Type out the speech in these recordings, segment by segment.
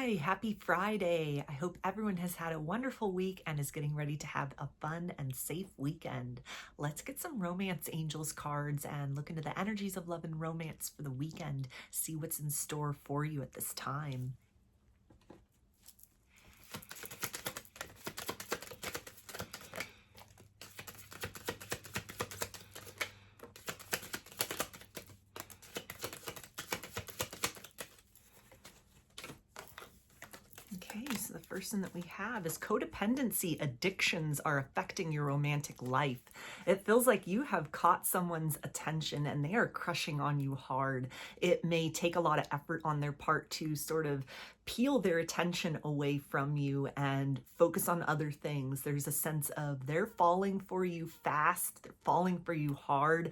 Hi, happy Friday. I hope everyone has had a wonderful week and is getting ready to have a fun and safe weekend. Let's get some romance angels cards and look into the energies of love and romance for the weekend. See what's in store for you at this time. Okay, so the first one that we have is codependency. Addictions are affecting your romantic life. It feels like you have caught someone's attention and they are crushing on you hard. It may take a lot of effort on their part to sort of peel their attention away from you and focus on other things. There's a sense of they're falling for you fast, they're falling for you hard.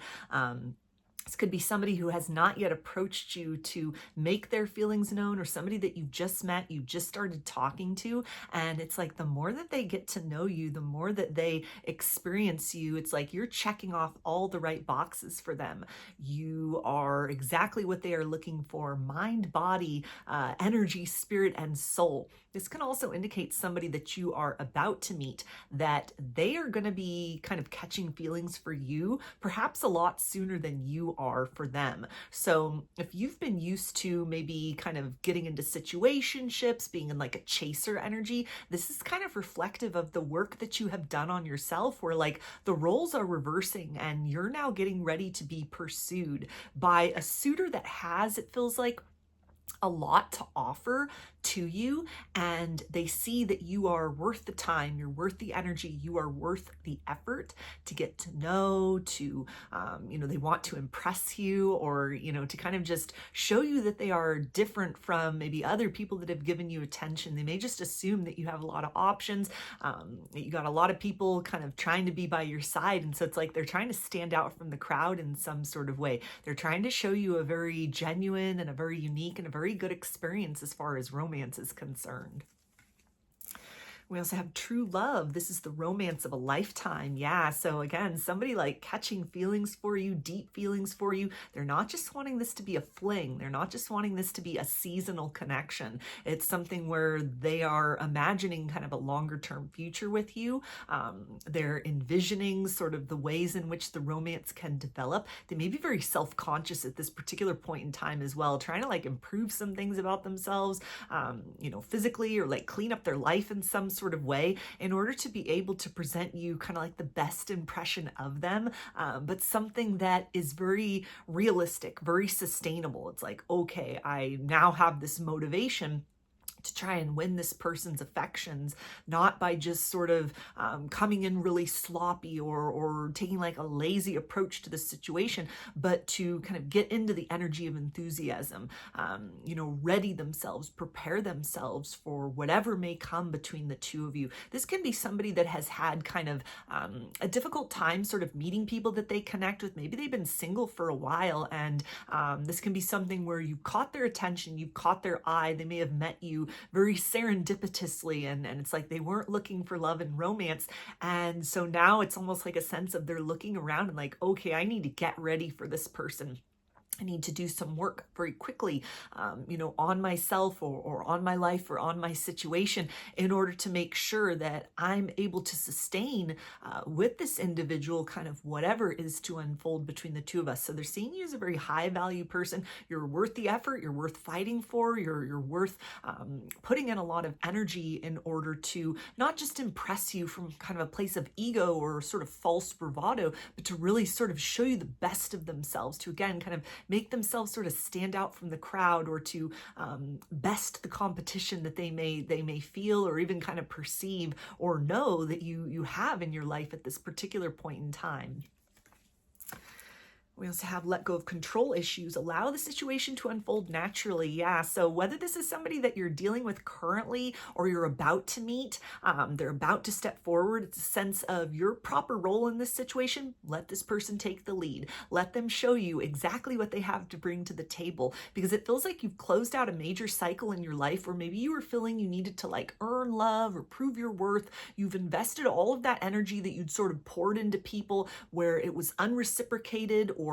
This could be somebody who has not yet approached you to make their feelings known, or somebody that you just met, you just started talking to. And it's like the more that they get to know you, the more that they experience you, it's like you're checking off all the right boxes for them. You are exactly what they are looking for: mind, body, energy, spirit, and soul. This can also indicate somebody that you are about to meet, that they are going to be kind of catching feelings for you, perhaps a lot sooner than you are for them. So if you've been used to maybe kind of getting into situationships, being in like a chaser energy, this is kind of reflective of the work that you have done on yourself, where like the roles are reversing and you're now getting ready to be pursued by a suitor that has, it feels like, a lot to offer to you, and they see that you are worth the time, you're worth the energy, you are worth the effort to get to know, to they want to impress you, or to kind of just show you that they are different from maybe other people that have given you attention. They may just assume that you have a lot of options, that you got a lot of people kind of trying to be by your side, and so it's like they're trying to stand out from the crowd in some sort of way. They're trying to show you a very genuine and a very unique and a very good experience as far as romance is concerned. We also have true love. This is the romance of a lifetime. Yeah. So again, somebody like catching feelings for you, deep feelings for you. They're not just wanting this to be a fling. They're not just wanting this to be a seasonal connection. It's something where they are imagining kind of a longer term future with you. They're envisioning sort of the ways in which the romance can develop. They may be very self-conscious at this particular point in time as well, trying to like improve some things about themselves, physically, or like clean up their life in some sort of way in order to be able to present you kind of like the best impression of them, but something that is very realistic, very sustainable. It's like, okay, I now have this motivation to try and win this person's affections, not by just sort of coming in really sloppy or taking like a lazy approach to the situation, but to kind of get into the energy of enthusiasm, ready themselves, prepare themselves for whatever may come between the two of you. This can be somebody that has had kind of a difficult time sort of meeting people that they connect with. Maybe they've been single for a while, and this can be something where you caught their attention, you caught their eye, they may have met you very serendipitously, and it's like they weren't looking for love and romance, and so now it's almost like a sense of they're looking around and like, okay, I need to get ready for this person. I need to do some work very quickly, on myself or on my life or on my situation in order to make sure that I'm able to sustain with this individual kind of whatever is to unfold between the two of us. So they're seeing you as a very high value person. You're worth the effort. You're worth fighting for. You're worth putting in a lot of energy in order to not just impress you from kind of a place of ego or sort of false bravado, but to really sort of show you the best of themselves, to again kind of make themselves sort of stand out from the crowd, or to best the competition that they may feel or even kind of perceive or know that you have in your life at this particular point in time. We also have let go of control issues. Allow the situation to unfold naturally. Yeah, so whether this is somebody that you're dealing with currently or you're about to meet, they're about to step forward, it's a sense of your proper role in this situation. Let this person take the lead. Let them show you exactly what they have to bring to the table, because it feels like you've closed out a major cycle in your life where maybe you were feeling you needed to like earn love or prove your worth. You've invested all of that energy that you'd sort of poured into people where it was unreciprocated, or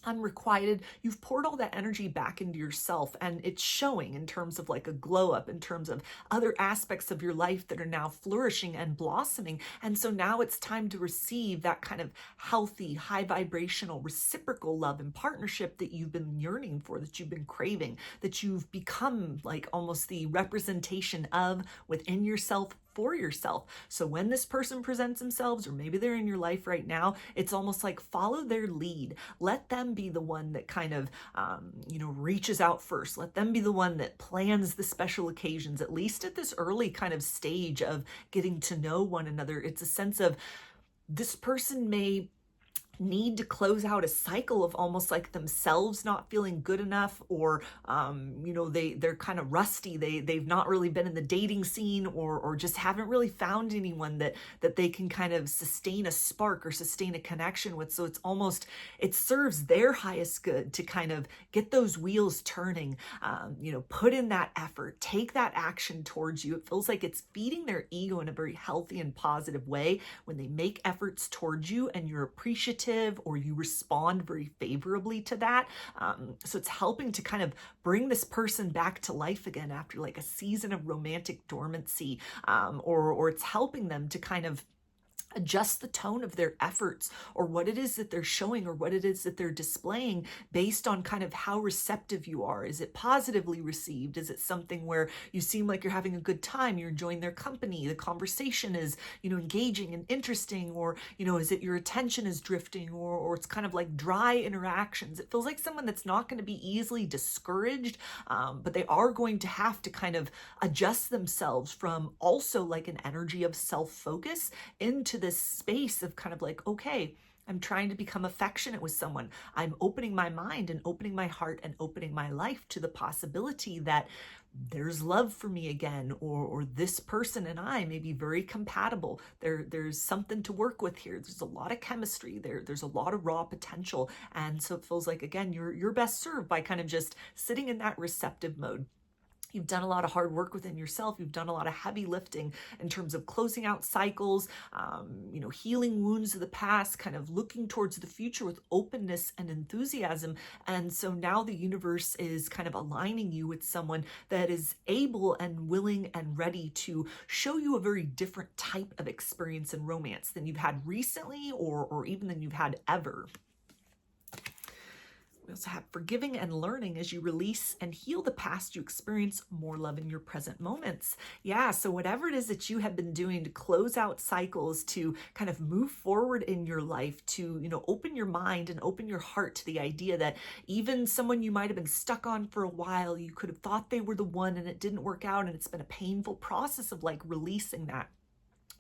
unrequited. You've poured all that energy back into yourself, and it's showing in terms of like a glow up, in terms of other aspects of your life that are now flourishing and blossoming. And so now it's time to receive that kind of healthy, high vibrational, reciprocal love and partnership that you've been yearning for, that you've been craving, that you've become like almost the representation of within yourself, for yourself. So when this person presents themselves, or maybe they're in your life right now, it's almost like follow their lead. Let them be the one that kind of, reaches out first. Let them be the one that plans the special occasions, at least at this early kind of stage of getting to know one another. It's a sense of this person may need to close out a cycle of almost like themselves not feeling good enough, or they're kind of rusty, they've not really been in the dating scene, or just haven't really found anyone that they can kind of sustain a spark or sustain a connection with. So it's almost, it serves their highest good to kind of get those wheels turning, put in that effort, take that action towards you. It feels like it's feeding their ego in a very healthy and positive way when they make efforts towards you and you're appreciative, or you respond very favorably to that. So it's helping to kind of bring this person back to life again after like a season of romantic dormancy, or it's helping them to kind of adjust the tone of their efforts, or what it is that they're showing, or what it is that they're displaying, based on kind of how receptive you are. Is it positively received? Is it something where you seem like you're having a good time, you're enjoying their company, the conversation is, engaging and interesting, or, is it your attention is drifting, or it's kind of like dry interactions? It feels like someone that's not going to be easily discouraged, but they are going to have to kind of adjust themselves from also like an energy of self-focus into this space of kind of like, okay, I'm trying to become affectionate with someone. I'm opening my mind and opening my heart and opening my life to the possibility that there's love for me again, or this person and I may be very compatible. There's something to work with here. There's a lot of chemistry there. There's a lot of raw potential. And so it feels like, again, you're best served by kind of just sitting in that receptive mode. You've done a lot of hard work within yourself. You've done a lot of heavy lifting in terms of closing out cycles, healing wounds of the past, kind of looking towards the future with openness and enthusiasm. And so now the universe is kind of aligning you with someone that is able and willing and ready to show you a very different type of experience in romance than you've had recently, or even than you've had ever. We also have forgiving and learning. As you release and heal the past, you experience more love in your present moments. Yeah, so whatever it is that you have been doing to close out cycles, to kind of move forward in your life, to, open your mind and open your heart to the idea that even someone you might have been stuck on for a while, you could have thought they were the one and it didn't work out, and it's been a painful process of like releasing that.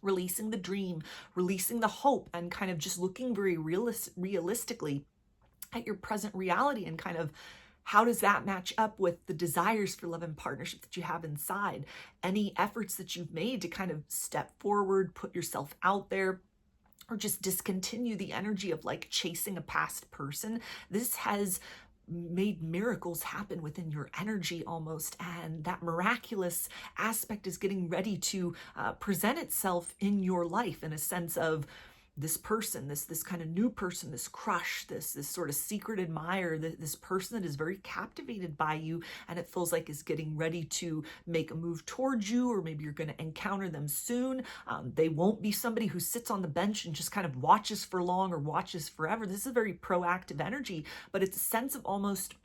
Releasing the dream, releasing the hope, and kind of just looking very realistically at your present reality, and kind of how does that match up with the desires for love and partnership that you have inside? Any efforts that you've made to kind of step forward, put yourself out there, or just discontinue the energy of like chasing a past person. This has made miracles happen within your energy almost, and that miraculous aspect is getting ready to present itself in your life, in a sense of this person, this kind of new person, this crush, this sort of secret admirer, this person that is very captivated by you, and it feels like is getting ready to make a move towards you, or maybe you're going to encounter them soon. They won't be somebody who sits on the bench and just kind of watches for long or watches forever. This is a very proactive energy, but it's a sense of almost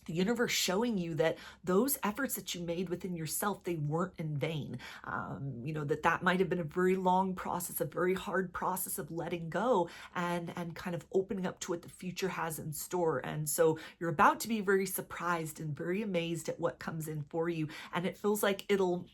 the universe showing you that those efforts that you made within yourself, they weren't in vain. That might have been a very long process, a very hard process of letting go and kind of opening up to what the future has in store. And so you're about to be very surprised and very amazed at what comes in for you. And it feels like it'll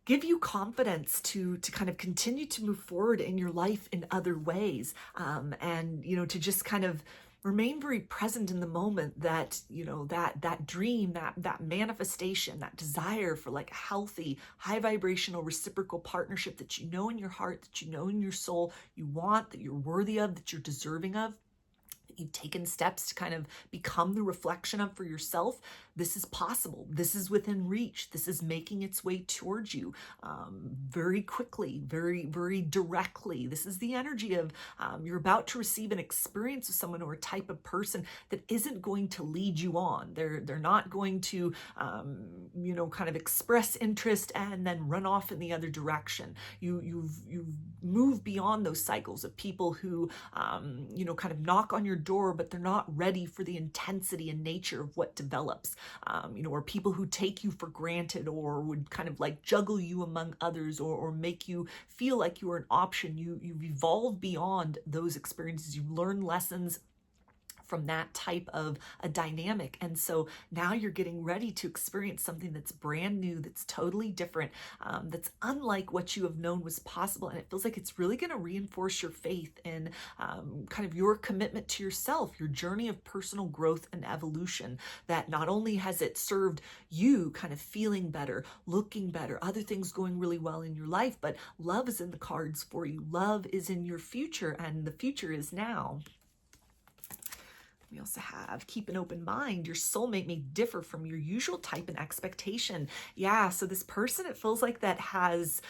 give you confidence to kind of continue to move forward in your life in other ways. To just kind of remain very present in the moment, that, that dream, that manifestation, that desire for like a healthy, high vibrational, reciprocal partnership that you know in your heart, that you know in your soul, you want, that you're worthy of, that you're deserving of, that you've taken steps to kind of become the reflection of for yourself. this is possible. This is within reach. This is making its way towards you very quickly, very, very directly. This is the energy of you're about to receive an experience with someone or a type of person that isn't going to lead you on. They're not going to, kind of express interest and then run off in the other direction. You've moved beyond those cycles of people who, kind of knock on your door, but they're not ready for the intensity and nature of what develops. Or people who take you for granted or would kind of like juggle you among others or make you feel like you are an option. You've evolved beyond those experiences. You've learned lessons from that type of a dynamic. And so now you're getting ready to experience something that's brand new, that's totally different, that's unlike what you have known was possible. And it feels like it's really going to reinforce your faith in kind of your commitment to yourself, your journey of personal growth and evolution, that not only has it served you kind of feeling better, looking better, other things going really well in your life, but love is in the cards for you. Love is in your future, and the future is now. We also have keep an open mind. Your soulmate may differ from your usual type and expectation. Yeah, so this person, it feels like that has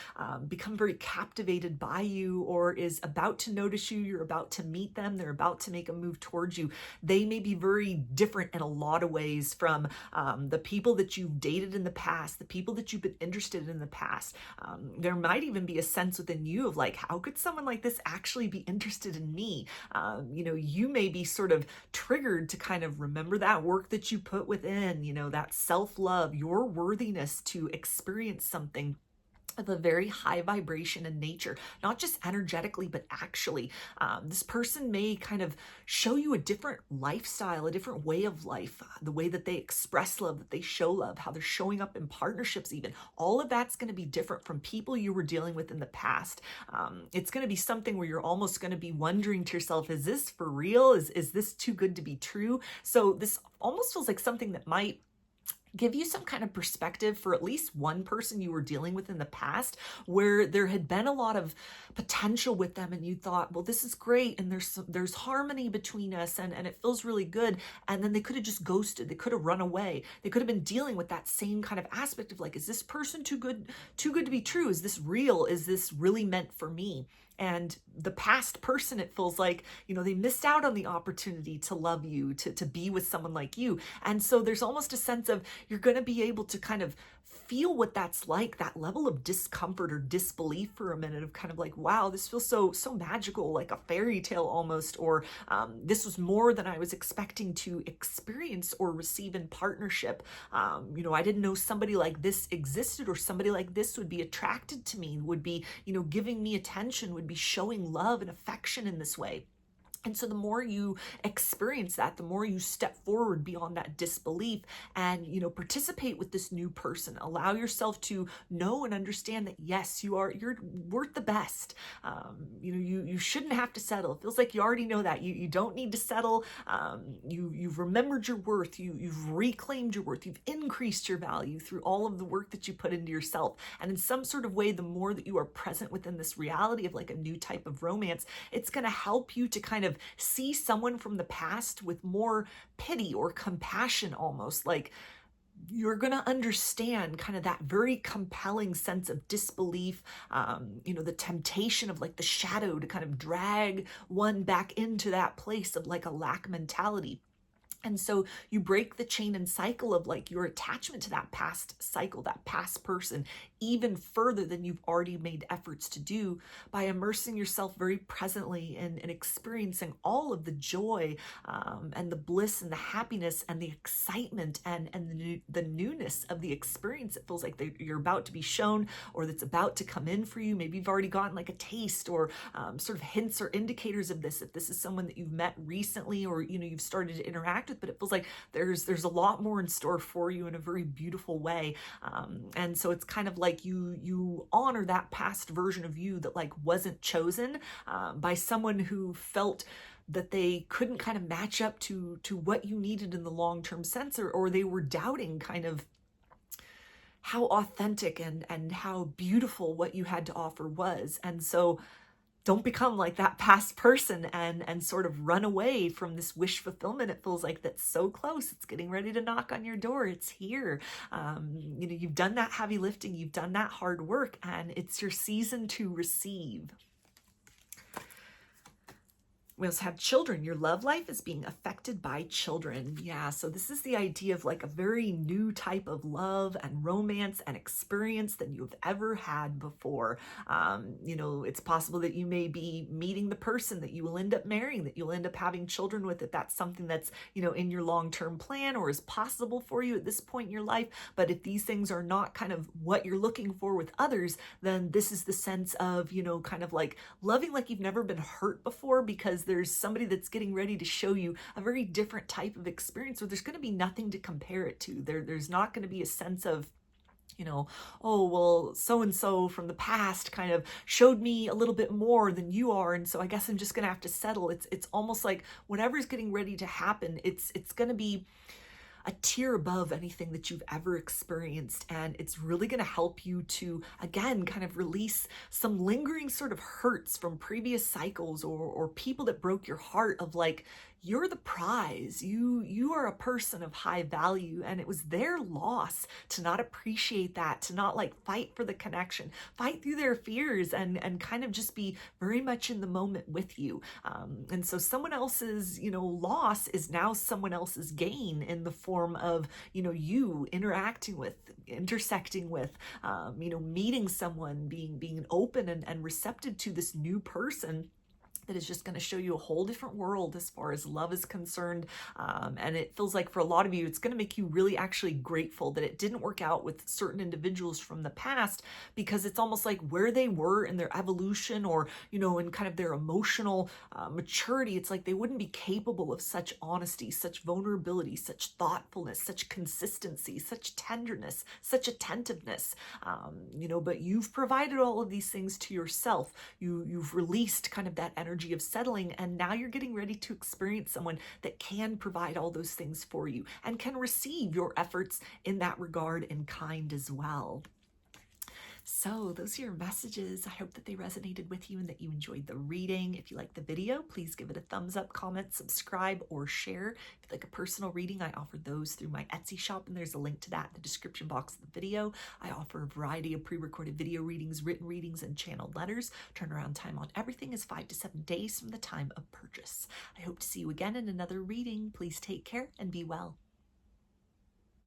become very captivated by you or is about to notice you. You're about to meet them. They're about to make a move towards you. They may be very different in a lot of ways from the people that you've dated in the past, the people that you've been interested in the past. There might even be a sense within you of like, how could someone like this actually be interested in me? You may be sort of triggered to kind of remember that work that you put within, that self-love, your worthiness to experience something of a very high vibration in nature, not just energetically, but actually. This person may kind of show you a different lifestyle, a different way of life, the way that they express love, that they show love, how they're showing up in partnerships even. All of that's going to be different from people you were dealing with in the past. It's going to be something where you're almost going to be wondering to yourself, is this for real? Is this too good to be true? So this almost feels like something that might give you some kind of perspective for at least one person you were dealing with in the past, where there had been a lot of potential with them and you thought, well, this is great and there's harmony between us and it feels really good. And then they could have just ghosted. They could have run away. They could have been dealing with that same kind of aspect of like, is this person too good to be true? Is this real? Is this really meant for me? And the past person, it feels like, they missed out on the opportunity to love you, to be with someone like you. And so there's almost a sense of you're going to be able to kind of feel what that's like, that level of discomfort or disbelief for a minute of kind of like, wow, this feels so magical, like a fairy tale almost, or this was more than I was expecting to experience or receive in partnership. I didn't know somebody like this existed, or somebody like this would be attracted to me, would be, giving me attention, would be showing love and affection in this way. And so the more you experience that, the more you step forward beyond that disbelief and, participate with this new person. Allow yourself to know and understand that, yes, you're worth the best. You shouldn't have to settle. It feels like you already know that. You don't need to settle. You've remembered your worth. You've reclaimed your worth. You've increased your value through all of the work that you put into yourself. And in some sort of way, the more that you are present within this reality of like a new type of romance, it's going to help you to kind of see someone from the past with more pity or compassion, almost like you're going to understand kind of that very compelling sense of disbelief, the temptation of like the shadow to kind of drag one back into that place of like a lack mentality. And so you break the chain and cycle of like your attachment to that past cycle, that past person, even further than you've already made efforts to do by immersing yourself very presently and experiencing all of the joy and the bliss and the happiness and the excitement and the newness of the experience. It feels like you're about to be shown, or that's about to come in for you. Maybe you've already gotten like a taste or sort of hints or indicators of this. If this is someone that you've met recently or, you've started to interact with, but it feels like there's a lot more in store for you in a very beautiful way. And so it's kind of like you honor that past version of you that like wasn't chosen by someone who felt that they couldn't kind of match up to what you needed in the long-term sense, or they were doubting kind of how authentic and how beautiful what you had to offer was. And so don't become like that past person and sort of run away from this wish fulfillment. It feels like that's so close. It's getting ready to knock on your door. It's here. You've done that heavy lifting. You've done that hard work, and it's your season to receive. We also have children. Your love life is being affected by children. Yeah, so this is the idea of like a very new type of love and romance and experience than you've ever had before. It's possible that you may be meeting the person that you will end up marrying, that you'll end up having children with, if that's something that's, in your long-term plan or is possible for you at this point in your life. But if these things are not kind of what you're looking for with others, then this is the sense of, kind of like loving like you've never been hurt before, because there's somebody that's getting ready to show you a very different type of experience where there's going to be nothing to compare it to. There's not going to be a sense of, oh, well, so-and-so from the past kind of showed me a little bit more than you are, and so I guess I'm just going to have to settle. It's almost like whatever's getting ready to happen, it's going to be a tier above anything that you've ever experienced. And it's really going to help you to, again, kind of release some lingering sort of hurts from previous cycles or people that broke your heart, of like, you're the prize. You are a person of high value, and it was their loss to not appreciate that, to not like fight for the connection, fight through their fears, and kind of just be very much in the moment with you. And so someone else's, loss is now someone else's gain in the form of, you interacting with, intersecting with, meeting someone, being open and receptive to this new person that is just going to show you a whole different world as far as love is concerned. And it feels like for a lot of you, it's going to make you really actually grateful that it didn't work out with certain individuals from the past, because it's almost like where they were in their evolution, or, in kind of their emotional maturity, it's like they wouldn't be capable of such honesty, such vulnerability, such thoughtfulness, such consistency, such tenderness, such attentiveness. But you've provided all of these things to yourself. You've released kind of that energy of settling, and now you're getting ready to experience someone that can provide all those things for you and can receive your efforts in that regard in kind as well. So those are your messages. I hope that they resonated with you and that you enjoyed the reading. If you like the video, please give it a thumbs up, comment, subscribe, or share. If you'd like a personal reading, I offer those through my Etsy shop, and there's a link to that in the description box of the video. I offer a variety of pre-recorded video readings, written readings, and channeled letters. Turnaround time on everything is 5 to 7 days from the time of purchase. I hope to see you again in another reading. Please take care and be well.